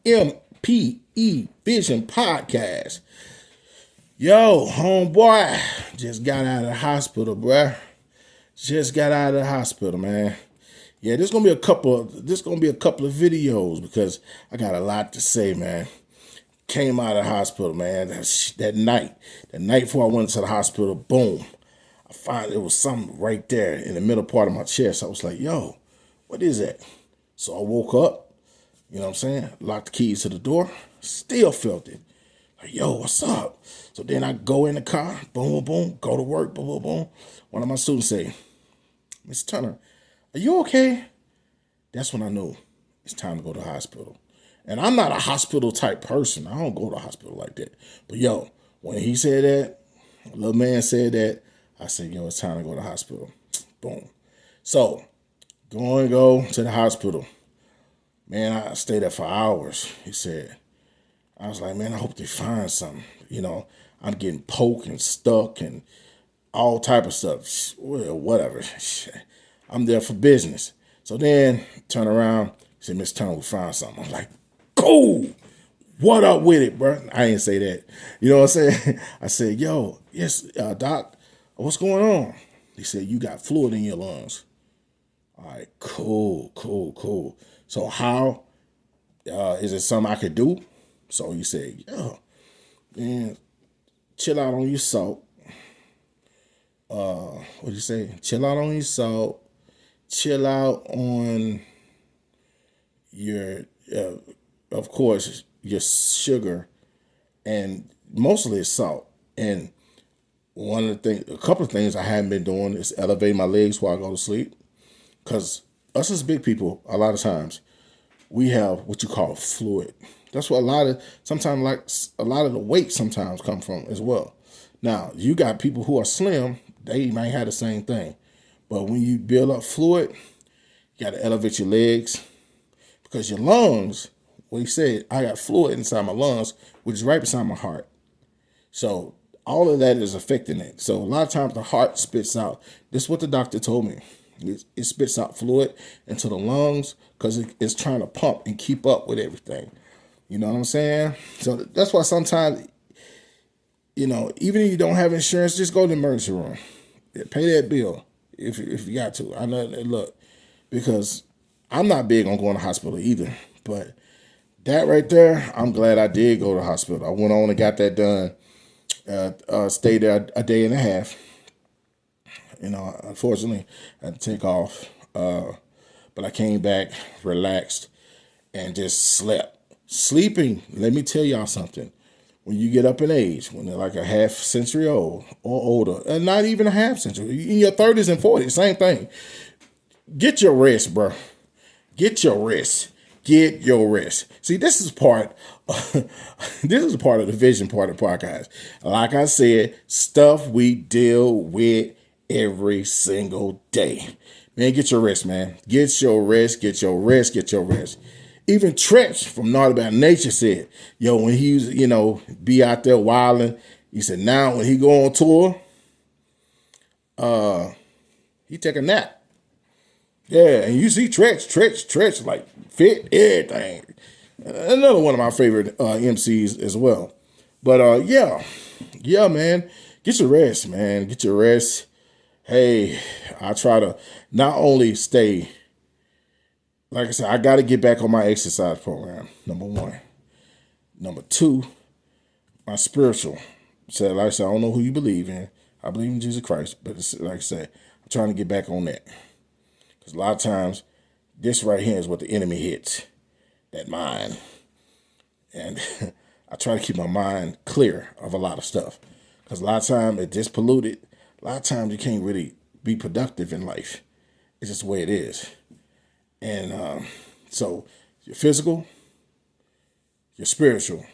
MPE Vision Podcast. Yo, homeboy, just got out of the hospital, bruh. Just got out of the hospital, man. Yeah, there's gonna be a couple of videos because I got a lot to say, man. Came out of the hospital, man. That night before I went to the hospital, boom. I find it was something right there in the middle part of my chest. I was like, yo, what is that? So I woke up, you know what I'm saying? Locked the keys to the door, still felt it. Like, yo, what's up? So then I go in the car, boom, boom, boom, go to work, boom, boom, boom. One of my students say, Mr. Turner, are you okay? That's when I knew it's time to go to the hospital. And I'm not a hospital type person. I don't go to the hospital like that. But yo, when he said that, little man said that, I said, yo, it's time to go to the hospital. Boom. So, go to the hospital. Man, I stayed there for hours, he said. I was like, man, I hope they find something. You know, I'm getting poked and stuck and all type of stuff. Well, whatever. I'm there for business. So then, turn around, he said, Mr. Turner, we found something. I'm like, cool. What up with it, bro? I didn't say that. You know what I'm saying? I said, yo, yes, doc, what's going on? He said, you got fluid in your lungs. All right, cool. So how is it something I could do? So he said, yeah, man, chill out on your salt. What did you say? Chill out on your salt. Chill out on your, of course, your sugar, and mostly it's salt. And a couple of things I haven't been doing is elevate my legs while I go to sleep. Because us as big people, a lot of times, we have what you call fluid. That's what a lot of the weight sometimes come from as well. Now, you got people who are slim, they might have the same thing. But when you build up fluid, you got to elevate your legs. Because your lungs, what he said, I got fluid inside my lungs, which is right beside my heart. So all of that is affecting it. So a lot of times the heart spits out. This is what the doctor told me. It spits out fluid into the lungs because it's trying to pump and keep up with everything. You know what I'm saying? So that's why sometimes, you know, even if you don't have insurance, just go to the emergency room. Pay that bill if you got to. I know, look, because I'm not big on going to the hospital either. But that right there, I'm glad I did go to the hospital. I went on and got that done. Stayed there a day and a half. You know, unfortunately, I had to take off. But I came back, relaxed, and just slept. Sleeping, let me tell y'all something. When you get up in age, when they're like a half century old or older, and not even a half century, in your 30s and 40s, same thing. Get your rest, bro. Get your rest. Get your rest. See, this is part of the vision part of the podcast. Like I said, stuff we deal with every single day. Man, get your rest, man. Get your rest, get your rest, get your rest. Even Tretch from Naughty About Nature said, yo, when he was, you know, be out there wilding, he said now when he go on tour, he take a nap. Yeah, and you see Tretch, like fit everything. Another one of my favorite MCs as well. But yeah, man, get your rest, man. Get your rest. Hey, I try to not only stay, like I said, I got to get back on my exercise program, number one. Number two, my spiritual. So, like I said, I don't know who you believe in. I believe in Jesus Christ, but like I said, I'm trying to get back on that. Because a lot of times, this right here is what the enemy hits, that mind. And I try to keep my mind clear of a lot of stuff. Because a lot of times, it's just polluted. A lot of times, you can't really be productive in life. It's just the way it is. And so, your physical, your spiritual.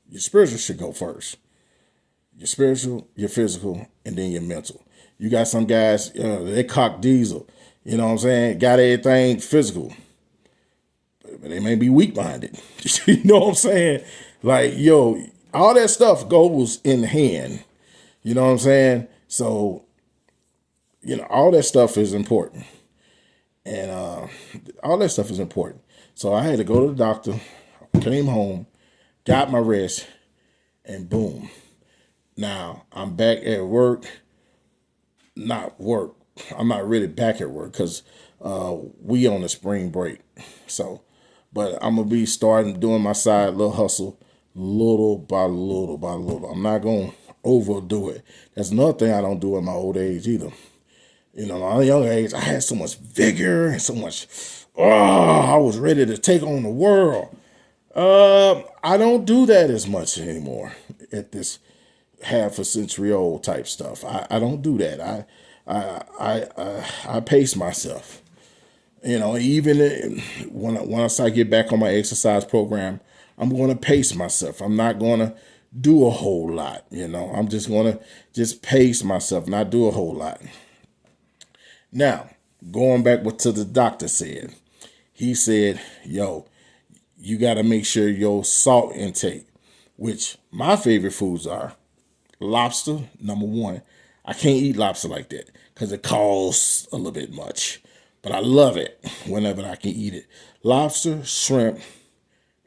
Your spiritual should go first. Your spiritual, your physical, and then your mental. You got some guys, they cock diesel. You know what I'm saying? Got everything physical. But they may be weak-minded. You know what I'm saying? Like, yo, all that stuff goes in hand. You know what I'm saying? So, you know, all that stuff is important. And all that stuff is important. So I had to go to the doctor. came home, got my rest, and boom. Now I'm back at work. Not work. I'm not really back at work because we on a spring break. So, but I'm gonna be starting doing my side little hustle, little by little by little. I'm not gonna overdo it. That's another thing I don't do in my old age either. You know, my young age, I had so much vigor and so much. Oh, I was ready to take on the world. I don't do that as much anymore at this half a century old type stuff. I don't do that. I pace myself. You know, even once I get back on my exercise program, I'm going to pace myself. I'm not going to do a whole lot. You know, I'm just going to just pace myself, not do a whole lot. Now, going back what to the doctor said, he said, "Yo, you got to make sure your salt intake, which my favorite foods are lobster, number one. I can't eat lobster like that because it costs a little bit much, but I love it whenever I can eat it. Lobster, shrimp,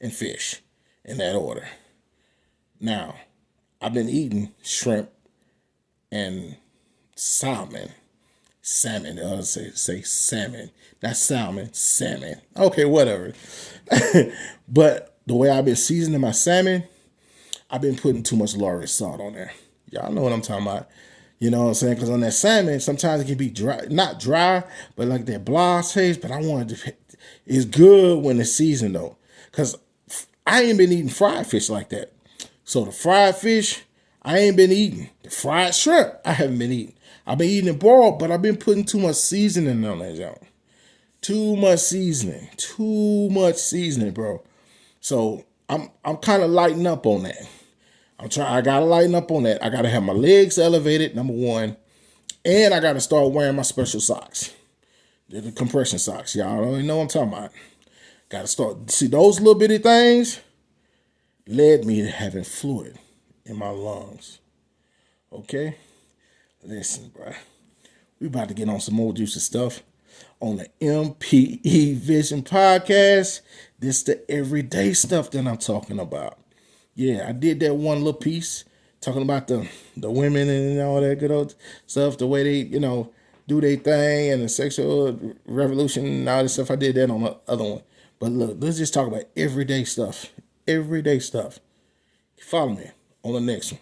and fish in that order. Now, I've been eating shrimp and salmon. Salmon, say salmon, not salmon, salmon. Okay, whatever. But the way I've been seasoning my salmon, I've been putting too much Lorry salt on there. Y'all know what I'm talking about. You know what I'm saying? Because on that salmon, sometimes it can be dry, not dry, but like that blah taste. But I want it to, it's good when it's seasoned though. Because I ain't been eating fried fish like that. So the fried fish, I ain't been eating. The fried shrimp, I haven't been eating. I've been eating it boiled, but I've been putting too much seasoning on that joint. Too much seasoning. Too much seasoning, bro. So I'm kind of lighting up on that. I gotta lighten up on that. I gotta have my legs elevated, number one. And I gotta start wearing my special socks. They're the compression socks. Y'all already know what I'm talking about. Gotta start. See, those little bitty things led me to having fluid in my lungs. Okay? Listen, bro. We about to get on some more juicy stuff on the MPE Vision podcast. This the everyday stuff that I'm talking about. Yeah, I did that one little piece talking about the women and all that good old stuff, the way they, do their thing and the sexual revolution and all this stuff. I did that on the other one. But look, let's just talk about everyday stuff. Everyday stuff. Follow me on the next one.